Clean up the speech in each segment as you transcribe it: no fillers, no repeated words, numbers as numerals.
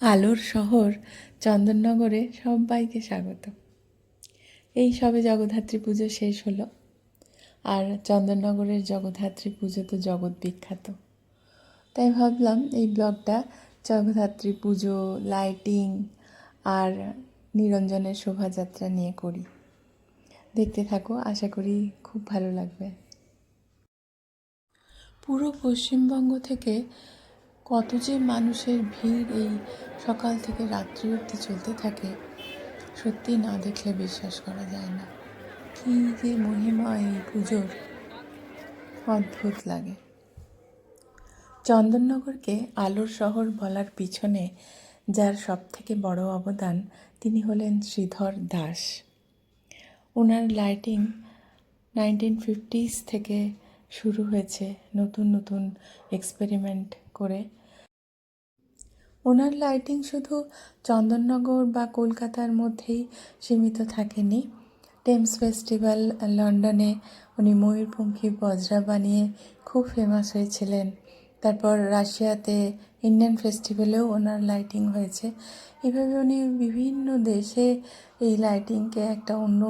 আলোর শহর চন্দননগরে সবাইকে স্বাগত। এই সবে জগদ্ধাত্রী পুজো শেষ হলো, আর চন্দননগরের জগদ্ধাত্রী পুজো তো জগৎ বিখ্যাত। তাই ভাবলাম এই ব্লগটা জগদ্ধাত্রী পুজো, লাইটিং আর নিরঞ্জনের শোভাযাত্রা নিয়ে করি। দেখতে থাকো, আশা করি খুব ভালো লাগবে। পুরো পশ্চিমবঙ্গ থেকে কত যে মানুষের ভিড় এই সকাল থেকে রাত্রি অবধি চলতে থাকে, সত্যি না দেখলে বিশ্বাস করা যায় না। কী যে মহিমা এই পুজোর, অদ্ভুত লাগে। চন্দননগরকে আলোর শহর বলার পিছনে যার সবথেকে বড় অবদান, তিনি হলেন শ্রীধর দাস। ওনার লাইটিং 1950s থেকে শুরু হয়েছে, নতুন নতুন এক্সপেরিমেন্ট করে। ওনার লাইটিং শুধু চন্দননগর বা কলকাতার মধ্যেই সীমিত থাকেনি। টেমস ফেস্টিভ্যাল লন্ডনে উনি ময়ূরপঙ্খী বজরা বানিয়ে খুব ফেমাস হয়েছিলেন। তারপর রাশিয়াতে ইন্ডিয়ান ফেস্টিভ্যালেও ওনার লাইটিং হয়েছে। এভাবে উনি বিভিন্ন দেশে এই লাইটিংকে একটা অন্য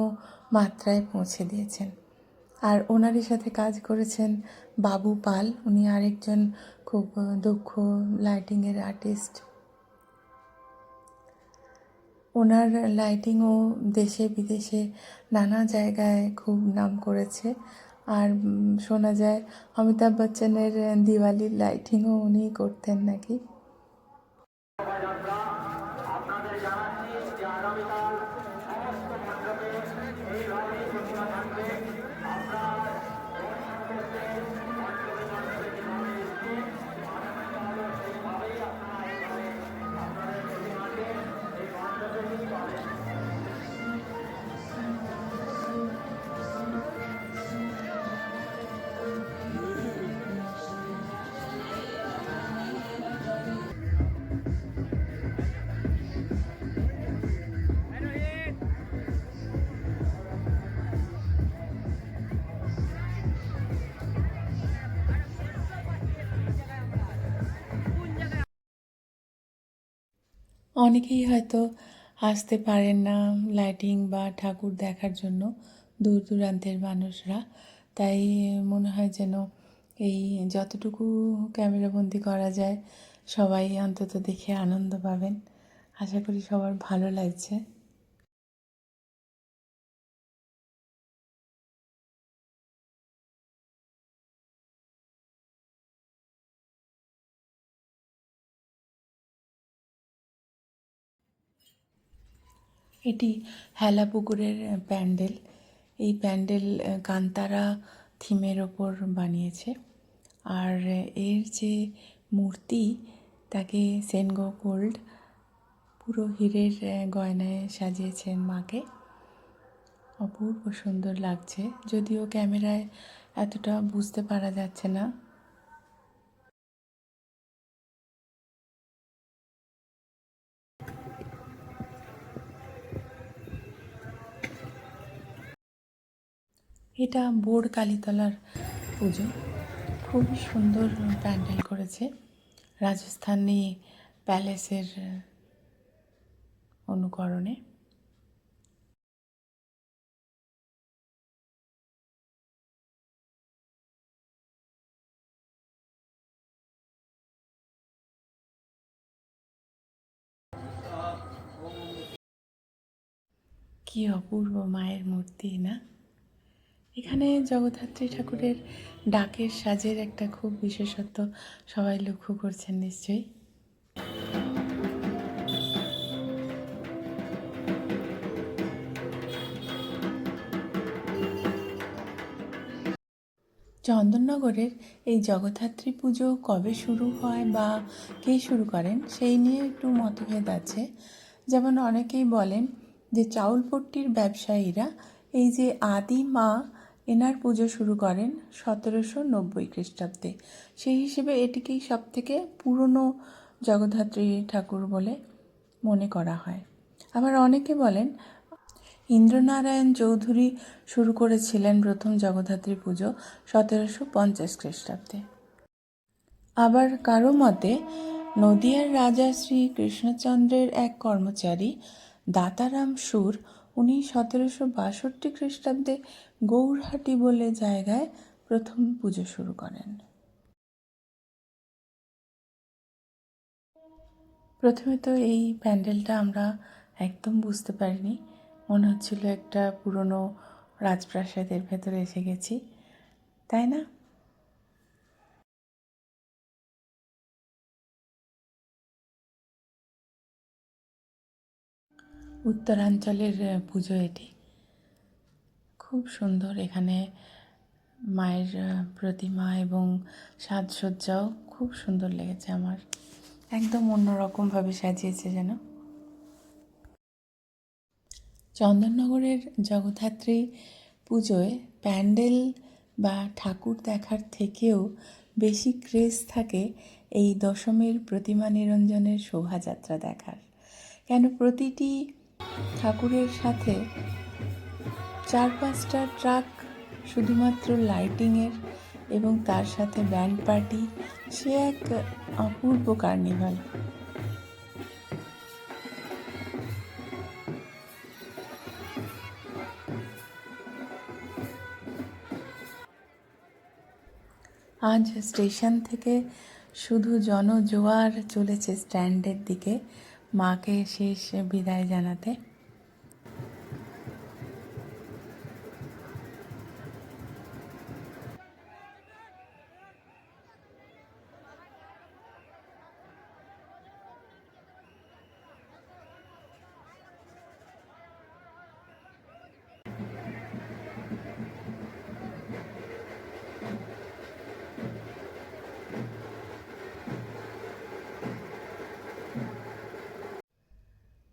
মাত্রায় পৌঁছে দিয়েছেন। আর ওনারই সাথে কাজ করেছেন বাবু পাল, উনি আরেকজন খুব দক্ষ লাইটিংয়ের আর্টিস্ট। ওনার লাইটিংও দেশে বিদেশে নানা জায়গায় খুব নাম করেছে। আর শোনা যায় অমিতাভ বচ্চনের দিওয়ালির লাইটিংও উনি করতেন নাকি। অনেকেই হয়তো আসতে পারেন না লাইটিং বা ঠাকুর দেখার জন্য, দূর দূরান্তের মানুষরা। তাই মনে হয় যেন এই যতটুকু ক্যামেরাবন্দি করা যায় সবাই অন্তত দেখে আনন্দ পাবেন। আশা করি সবার ভালো লাগছে। এটি হেলাপুকুরের প্যান্ডেল। এই প্যান্ডেল কান্তারা থিমের ওপর বানিয়েছে। আর এর যে মূর্তি, তাকে সেনগো গোল্ড পুরো হীরের গয়নায় সাজিয়েছেন মাকে। অপূর্ব সুন্দর লাগছে, যদিও ক্যামেরায় এতটা বুঝতে পারা যাচ্ছে না। এটা বোর্ড কালীতলার পুজো, খুবই সুন্দর প্যান্ডেল করেছে, রাজস্থানী প্যালেসের অনুকরণে। কি অপূর্ব মায়ের মূর্তি না! এখানে জগদ্ধাত্রী ঠাকুরের ডাকের সাজের একটা খুব বিশেষত্ব সবাই লক্ষ্য করছেন নিশ্চয়ই। চন্দননগরের এই জগদ্ধাত্রী পুজো কবে শুরু হয় বা কে শুরু করেন সেই নিয়ে একটু মতভেদ আছে। যেমন অনেকেই বলেন যে চাউলপট্টির ব্যবসায়ীরা এই যে আদি মা, এনার পুজো শুরু করেন 1790 খ্রিস্টাব্দে। সেই হিসেবে এটিকেই সবথেকে পুরনো জগদ্ধাত্রী ঠাকুর বলে মনে করা হয়। আবার অনেকে বলেন ইন্দ্রনারায়ণ চৌধুরী শুরু করেছিলেন প্রথম জগদ্ধাত্রী পুজো 1750 খ্রিস্টাব্দে। আবার কারো মতে নদিয়ার রাজা শ্রী কৃষ্ণচন্দ্রের এক কর্মচারী দাতারাম সুর উনি 1762 খ্রিস্টাব্দে গৌরহাটি বলে জায়গায় প্রথম পুজো শুরু করেন। প্রথমে তো এই প্যান্ডেলটা আমরা একদম বুঝতে পারিনি, মনে হচ্ছিল একটা পুরনো রাজপ্রাসাদের ভেতরে এসে গেছি, তাই না? উত্তরাঞ্চলের পুজো এটি, খুব সুন্দর। এখানে মায়ের প্রতিমা এবং সাজসজ্জাও খুব সুন্দর লেগেছে আমার, একদম অন্যরকমভাবে সাজিয়েছে যেন। চন্দননগরের জগদ্ধাত্রী পুজোয় প্যান্ডেল বা ঠাকুর দেখার থেকেও বেশি ক্রেজ থাকে এই দশমীর প্রতিমা নিরঞ্জনের শোভাযাত্রা দেখার। কেন প্রতিটি ঠাকুরের সাথে 4-5টা ট্রাক শুধুমাত্র লাইটিংয়ের এবং তার সাথে ব্যান্ড পার্টি, সে এক অপূর্ব কার্নিভাল। আজ স্টেশন থেকে শুধু জনজোয়ার চলেছে স্ট্যান্ডের দিকে মাকে শেষ বিদায় জানাতে।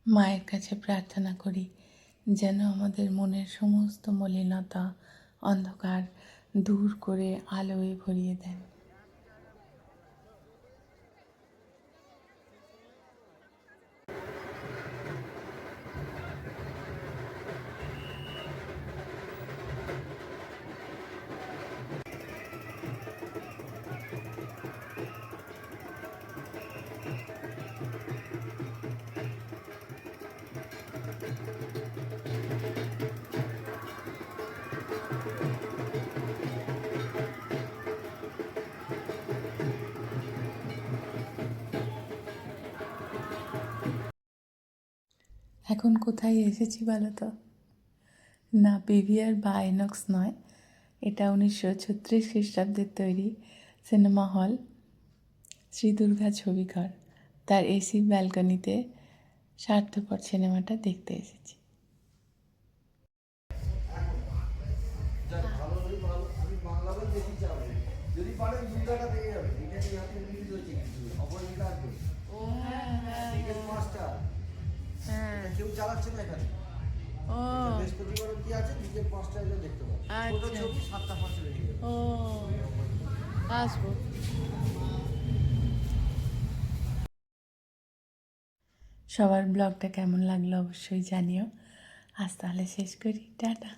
মায়ের কাছে প্রার্থনা করি যেন আমাদের মনের সমস্ত মলিনতা, অন্ধকার দূর করে আলোয় ভরিয়ে দেন। এখন কোথায় এসেছি বলো তো? না পিভিআর বা আইনক্স নয়, এটা 1936 খ্রিস্টাব্দের তৈরি সিনেমা হল শ্রী দুর্গা ছবিঘর। তার এসি ব্যালকনিতে স্বার্থপর সিনেমাটা দেখতে এসেছি। কেউ চালাচ্ছে না এখানে। ও বৃহস্পতিবার কি আছে বিকেল 5টায় দেখতে পাবো। ছোট ছবি 7টা 5 রেডি হবে। ও আসবো। সবার ব্লগটা কেমন লাগলো অবশ্যই জানিও। আজ তাহলে শেষ করি, টাটা।